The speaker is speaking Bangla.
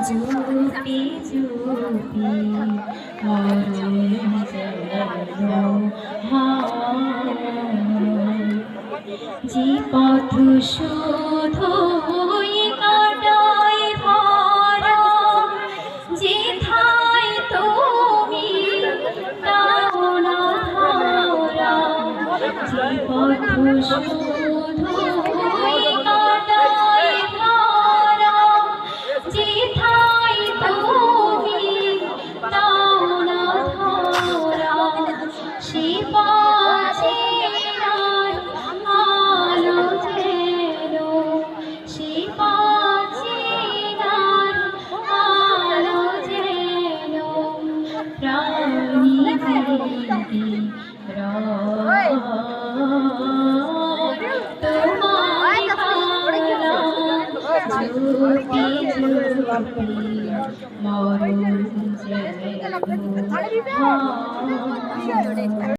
জুপি জুপি মরুন যেন যে পথ শুধুই কাটায় ভরা যেথায় তুমি দাও না ধরা যে পথ শুধুই কাটায় ভরা যেথায় তুমি দাও না ধরা সে পথে আলো যেন সে পথে আলো যেন প্রাণী তোমায় খালা ঝুপি ঝুপি মরুন যেন